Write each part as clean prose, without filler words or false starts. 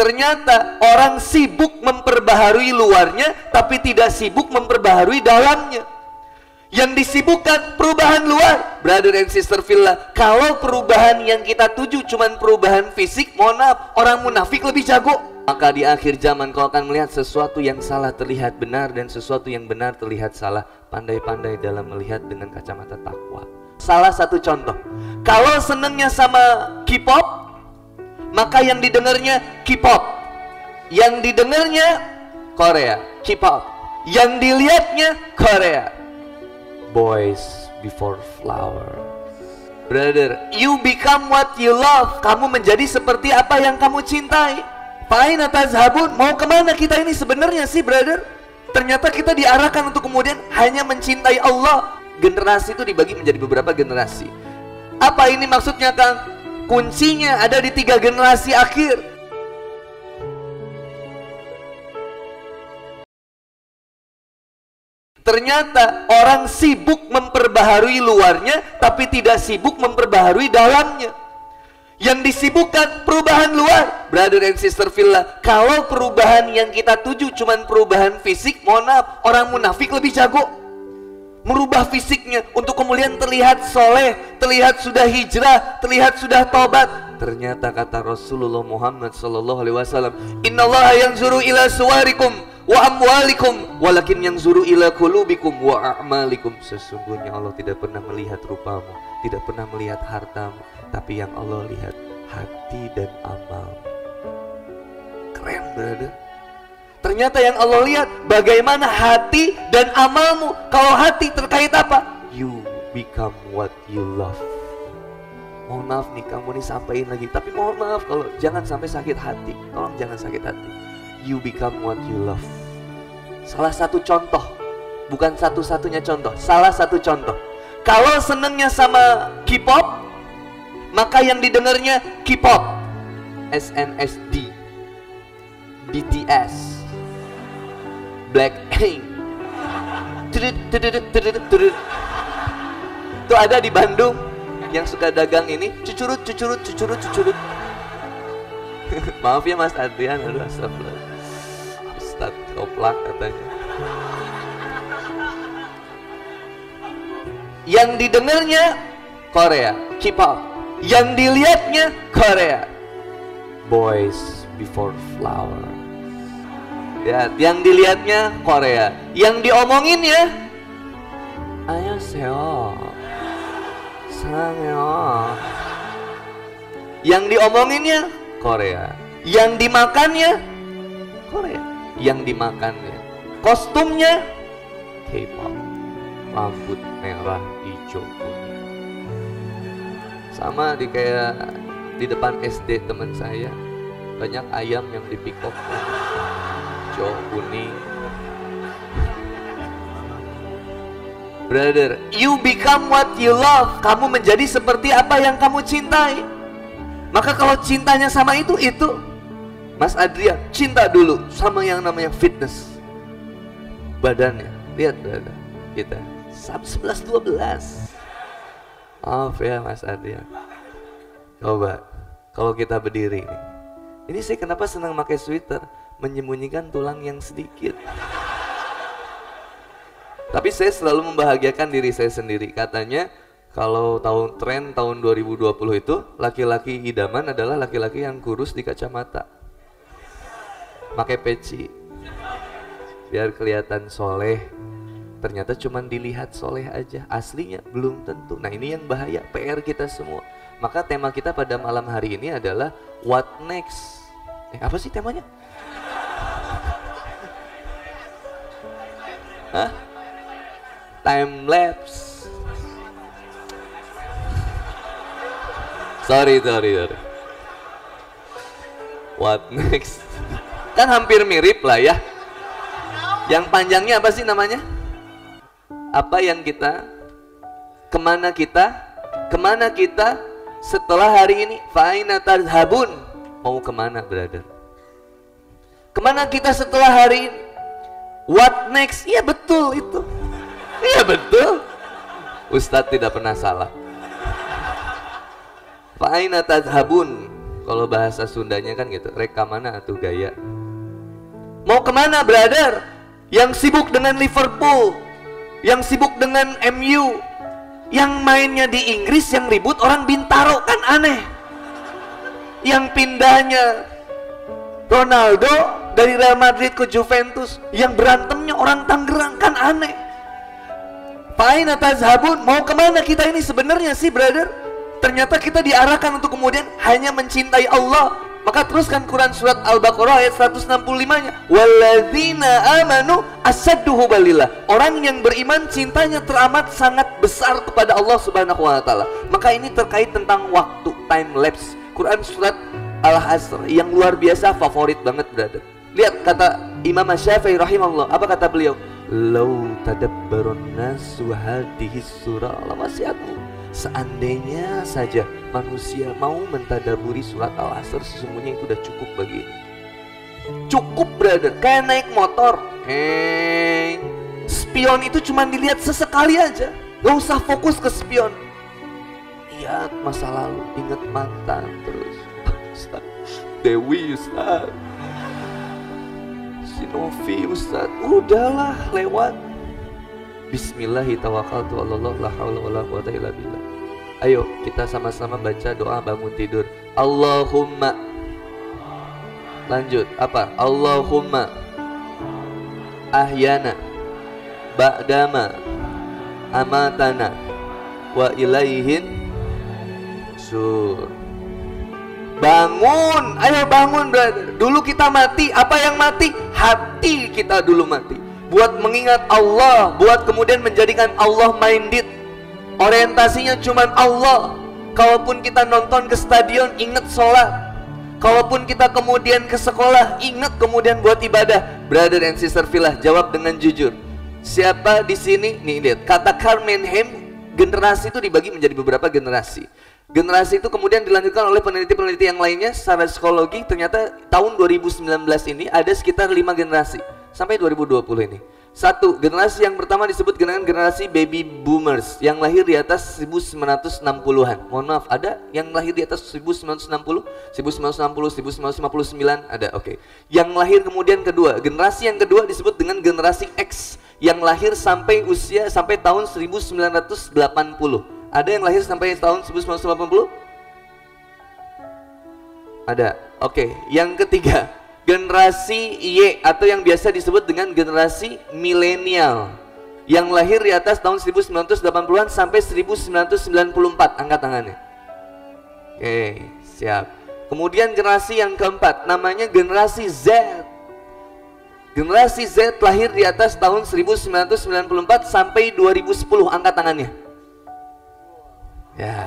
Ternyata orang sibuk memperbaharui luarnya, tapi tidak sibuk memperbaharui dalamnya. Yang disibukkan perubahan luar, brother and sister fillah. Kalau perubahan yang kita tuju cuman perubahan fisik, mohon maaf, orang munafik lebih jago. Maka di akhir zaman kau akan melihat sesuatu yang salah terlihat benar, dan sesuatu yang benar terlihat salah. Pandai-pandai dalam melihat dengan kacamata takwa. Salah satu contoh, kalau senengnya sama K-pop, maka yang didengarnya K-pop, yang didengarnya Korea, K-pop, yang dilihatnya Korea. Boys before flower. Brother, you become what you love. Kamu menjadi seperti apa yang kamu cintai. Fa'ina tazhabun. Mau kemana kita ini sebenarnya sih, brother? Ternyata kita diarahkan untuk kemudian hanya mencintai Allah. Generasi itu dibagi menjadi beberapa generasi. Apa ini maksudnya, Kang? Kuncinya ada di 3 generasi akhir. Ternyata orang sibuk memperbaharui luarnya, tapi tidak sibuk memperbaharui dalamnya. Yang disibukkan perubahan luar, brother and sister fillah. Kalau perubahan yang kita tuju cuman perubahan fisik, mohon maaf, orang munafik lebih jago. Merubah fisiknya untuk kemudian terlihat soleh, terlihat sudah hijrah, terlihat sudah tobat. Ternyata kata Rasulullah Muhammad SAW, Innallaha yanzuru ila suwarikum wa amwalikum walakin yanzuru ila qulubikum wa a'malikum. Sesungguhnya Allah tidak pernah melihat rupamu, tidak pernah melihat hartamu, tapi yang Allah lihat hati dan amal. Keren, brother. Ternyata yang Allah lihat bagaimana hati dan amalmu. Kalau hati terkait apa? You become what you love. Mohon maaf nih, kamu nih sampaikan lagi, tapi mohon maaf kalau jangan sampai sakit hati. Tolong jangan sakit hati. You become what you love. Salah satu contoh, bukan satu-satunya contoh, salah satu contoh. Kalau senengnya sama K-pop, maka yang didengarnya K-pop, SNSD, BTS, Blackpink. Itu ada di Bandung yang suka dagang ini, cucurut. Maaf ya Mas Adrian, aduh astagfirullah. Ustadz koplak katanya. Yang didengarnya Korea, K-pop, yang dilihatnya Korea. Boys before flower. Ya, yang dilihatnya Korea, yang diomonginnya ayo seo, sangyo. Yang diomonginnya Korea, yang dimakannya Korea, yang dimakannya kostumnya K-pop, rambut merah, hijau, kuning. Sama kayak di depan SD teman saya, banyak ayam yang dipikok hijau, kuning. Brother, you become what you love. Kamu menjadi seperti apa yang kamu cintai. Maka kalau cintanya sama itu Mas Adrian, cinta dulu sama yang namanya fitness. Badannya, lihat badan kita 11-12. Maaf ya Mas Adrian. Coba, kalau kita berdiri nih. Ini sih kenapa senang pakai sweater, menyembunyikan tulang yang sedikit. Tapi saya selalu membahagiakan diri saya sendiri. Katanya kalau tren tahun 2020 itu, laki-laki idaman adalah laki-laki yang kurus di kacamata, pakai peci, biar kelihatan soleh. Ternyata cuma dilihat soleh aja, aslinya belum tentu. Nah ini yang bahaya, PR kita semua. Maka tema kita pada malam hari ini adalah what next. Apa sih temanya? Hah? Time lapse. Sorry. What next? Kan hampir mirip lah ya. Yang panjangnya apa sih namanya? Apa yang kita, kemana kita setelah hari ini? Fa'ina tadhabun. Mau kemana, brother? Kemana kita setelah hari ini? What next? Iya betul itu. Iya betul. Ustadz tidak pernah salah. Fa'ina tadhabun. Kalau bahasa Sundanya kan gitu, reka mana atuh gaya. Mau kemana brother? Yang sibuk dengan Liverpool, yang sibuk dengan MU, yang mainnya di Inggris, yang ribut orang Bintaro, kan aneh. Yang pindahnya Ronaldo dari Real Madrid ke Juventus, yang berantemnya orang Tangerang, kan aneh. Fa'aina tazhabun, mau kemana kita ini sebenarnya sih brother? Ternyata kita diarahkan untuk kemudian hanya mencintai Allah. Maka teruskan Quran surat Al-Baqarah ayat 165-nya, walladzina amanu asaddu hubbalillah. Orang yang beriman cintanya teramat sangat besar kepada Allah Subhanahu wa taala. Maka ini terkait tentang waktu, time lapse. Quran surat Al-Asr yang luar biasa, favorit banget brother. Lihat kata Imam Syafi'i rahimahullah, apa kata beliau? Lau tadabbarun nasu hadhihi surah lawasi'atuhum. Seandainya saja manusia mau mentadaburi surat Al-Asr, sesungguhnya itu udah cukup bagi ini. Cukup brother, kayak naik motor. Spion itu cuma dilihat sesekali aja, gak usah fokus ke spion. Lihat masa lalu, ingat mantan terus. Ustaz, Dewi Ustaz, si Novi Ustaz, udahlah lewat. Bismillahirrahmanirrahim. La haula wala quwata illa billah. Ayo kita sama-sama baca doa bangun tidur. Allahumma. Lanjut apa? Allahumma ahyana ba'dama amatana wa ilaihin sur. Bangun, ayo bangun brother. Dulu kita mati, apa yang mati? Hati kita dulu mati. Buat mengingat Allah, buat kemudian menjadikan Allah minded. Orientasinya cuman Allah. Kalaupun kita nonton ke stadion, ingat sholat. Kalaupun kita kemudian ke sekolah, ingat kemudian buat ibadah. Brother and sister fillah, jawab dengan jujur. Siapa di sini? Nih lihat, kata Carmenheim, generasi itu dibagi menjadi beberapa generasi. Generasi itu kemudian dilanjutkan oleh peneliti-peneliti yang lainnya secara psikologi. Ternyata tahun 2019 ini ada sekitar 5 generasi sampai 2020 ini. Satu, generasi yang pertama disebut dengan generasi baby boomers yang lahir di atas 1960-an. Mohon maaf, ada yang lahir di atas 1960, 1960, 1959 ada, oke. Yang lahir kemudian kedua, generasi yang kedua disebut dengan generasi X yang lahir sampai usia sampai tahun 1980. Ada yang lahir sampai tahun 1980? Ada, oke. Yang ketiga, generasi Y atau yang biasa disebut dengan generasi milenial yang lahir di atas tahun 1980-an sampai 1994. Angkat tangannya. Oke, siap. Kemudian generasi yang keempat namanya generasi Z. Generasi Z lahir di atas tahun 1994 sampai 2010. Angkat tangannya. Ya.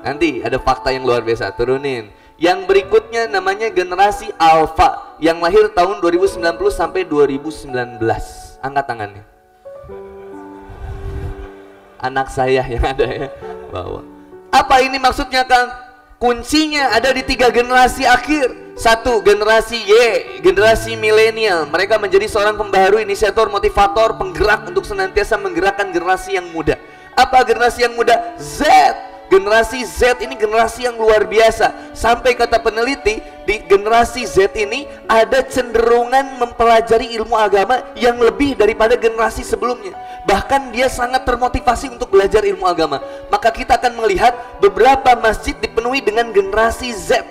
Nanti ada fakta yang luar biasa, turunin. Yang berikutnya namanya generasi Alpha yang lahir tahun 2090 sampai 2019. Angkat tangannya. Anak saya yang ada ya, bawa. Apa ini maksudnya Kang? Kuncinya ada di 3 generasi akhir. Satu, generasi Y, generasi milenial. Mereka menjadi seorang pembaharu, inisiator, motivator, penggerak untuk senantiasa menggerakkan generasi yang muda. Apa generasi yang muda? Z. Generasi Z ini generasi yang luar biasa. Sampai kata peneliti, di generasi Z ini ada cenderungan mempelajari ilmu agama yang lebih daripada generasi sebelumnya. Bahkan dia sangat termotivasi untuk belajar ilmu agama. Maka kita akan melihat beberapa masjid dipenuhi dengan generasi Z.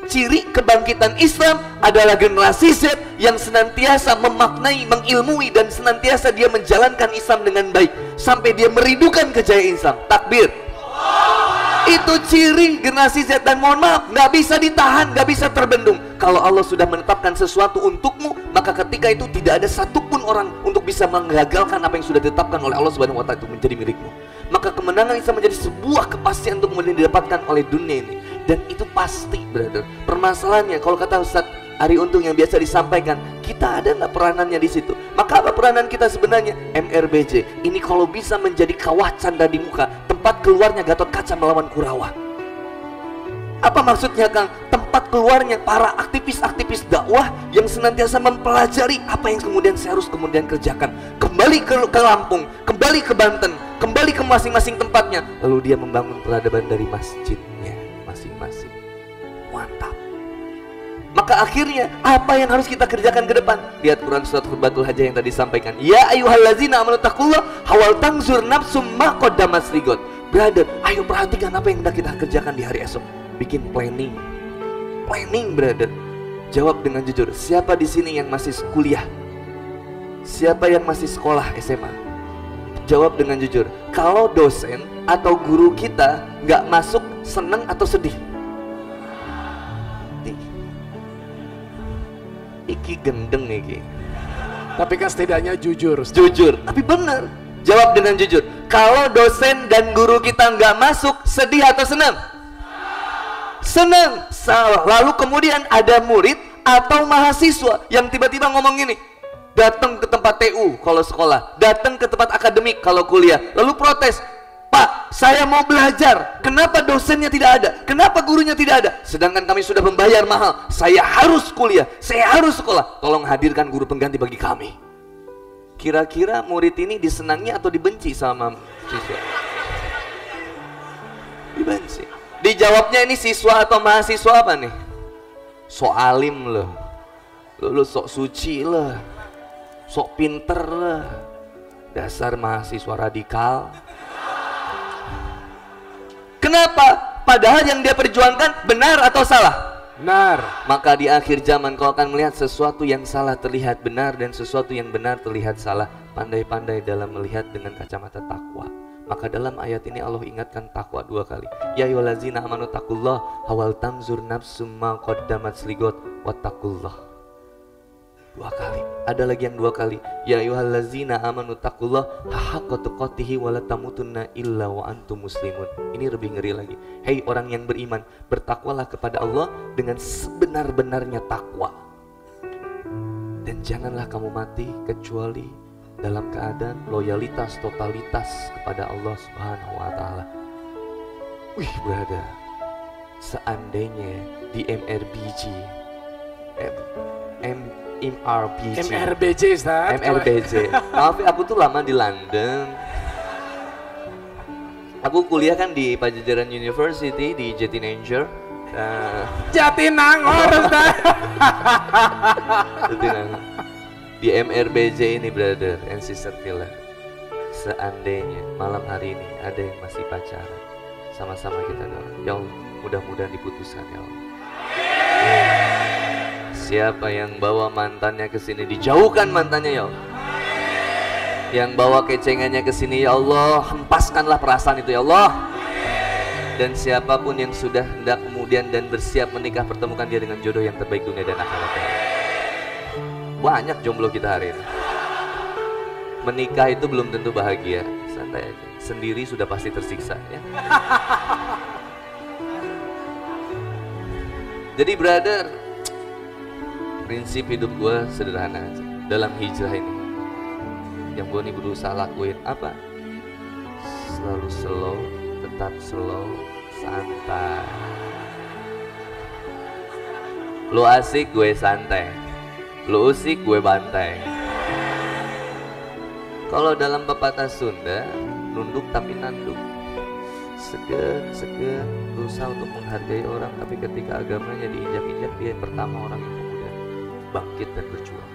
Ciri kebangkitan Islam adalah generasi Z yang senantiasa memaknai, mengilmui, dan senantiasa dia menjalankan Islam dengan baik sampai dia merindukan kejayaan Islam. Takbir. Itu ciri generasi Z, dan mohon maaf, gak bisa ditahan, gak bisa terbendung. Kalau Allah sudah menetapkan sesuatu untukmu, maka ketika itu tidak ada satupun orang untuk bisa menggagalkan apa yang sudah ditetapkan oleh Allah Subhanahu wa Ta'ala itu menjadi milikmu. Maka kemenangan Islam menjadi sebuah kepastian untuk kemudian didapatkan oleh dunia ini. Dan itu pasti, brother. Permasalahannya, kalau kata Ustaz Ari Untung yang biasa disampaikan, kita ada nggak peranannya di situ? Maka apa peranan kita sebenarnya? MRBJ ini kalau bisa menjadi kawah canda di muka, tempat keluarnya Gatot Kaca melawan Kurawa. Apa maksudnya Kang? Tempat keluarnya para aktivis-aktivis dakwah yang senantiasa mempelajari apa yang kemudian saya harus kemudian kerjakan. Kembali ke Lampung, kembali ke Banten, kembali ke masing-masing tempatnya. Lalu dia membangun peradaban dari masjidnya masing-masing. Maka akhirnya apa yang harus kita kerjakan ke depan? Lihat Quran surat Khutbatul Hajah yang tadi disampaikan. Ya ayyuhallazina amanu taqullah hawal tangzur nafsum ma qaddamat ligot. Brother, ayo perhatikan apa yang hendak kita kerjakan di hari esok. Bikin planning. Planning, brother. Jawab dengan jujur. Siapa di sini yang masih kuliah? Siapa yang masih sekolah SMA? Jawab dengan jujur. Kalau dosen atau guru kita nggak masuk, seneng atau sedih? Iki gendeng iki. Tapi kan setidaknya jujur. Jujur, tapi benar. Jawab dengan jujur. Kalau dosen dan guru kita nggak masuk, sedih atau senang? Senang. Salah. Lalu kemudian ada murid atau mahasiswa yang tiba-tiba ngomong gini, datang ke tempat TU kalau sekolah, datang ke tempat akademik kalau kuliah, lalu protes, Pak, saya mau belajar, kenapa dosennya tidak ada, kenapa gurunya tidak ada, sedangkan kami sudah membayar mahal, saya harus kuliah, saya harus sekolah, tolong hadirkan guru pengganti bagi kami. Kira-kira murid ini disenangi atau dibenci sama siswa? Dibenci. Dijawabnya ini siswa atau mahasiswa apa nih? Sok alim loh, lu sok suci lah, sok pinter lah, dasar mahasiswa radikal. Kenapa? Padahal yang dia perjuangkan benar atau salah? Benar. Maka di akhir zaman kau akan melihat sesuatu yang salah terlihat benar dan sesuatu yang benar terlihat salah. Pandai-pandai dalam melihat dengan kacamata takwa. Maka dalam ayat ini Allah ingatkan takwa 2 kali. Ya ayyuhallazina amanu taqullah hawal tanzur nafsum ma qaddamat ligot wattaqullah. 2 kali. Ada lagi yang 2 kali. Ya ayyuhallazina amanu taqullah haqqa tuqatih wa la tamutunna illa wa antum muslimun. Ini lebih ngeri lagi. Hei orang yang beriman, bertakwalah kepada Allah dengan sebenar-benarnya takwa. Dan janganlah kamu mati kecuali dalam keadaan loyalitas totalitas kepada Allah Subhanahu wa taala. Wih, brother. Seandainya di MRBG MRBJ Ustaz. MRBJ. Maaf, aku tuh lama di London. Aku kuliah kan di Pajajaran University di Jatinangor. Jatinangor Ustaz. Jatinangor. Di MRBJ ini, brother and sister Villa. Seandainya malam hari ini ada yang masih pacaran, sama-sama kita doa. Ya Allah, mudah-mudahan diputuskan ya Allah. Siapa yang bawa mantannya ke sini, dijauhkan mantannya ya Allah. Yang bawa kecengannya ke sini ya Allah, hempaskanlah perasaan itu ya Allah. Dan siapapun yang sudah hendak kemudian dan bersiap menikah, pertemukan dia dengan jodoh yang terbaik dunia dan akhirat. Banyak jomblo kita hari ini. Menikah itu belum tentu bahagia, santai aja. Sendiri sudah pasti tersiksa ya. Jadi brother, prinsip hidup gue sederhana aja. Dalam hijrah ini yang gue nih berusaha lakuin apa? Selalu slow, tetap slow, santai. Lu asik, gue santai. Lu usik, gue bantai. Kalau dalam pepatah Sunda, nunduk tapi nanduk. Segan, berusaha untuk menghargai orang, tapi ketika agamanya diinjak-injak, dia pertama orang yang kemudian bangkit dan berjuang.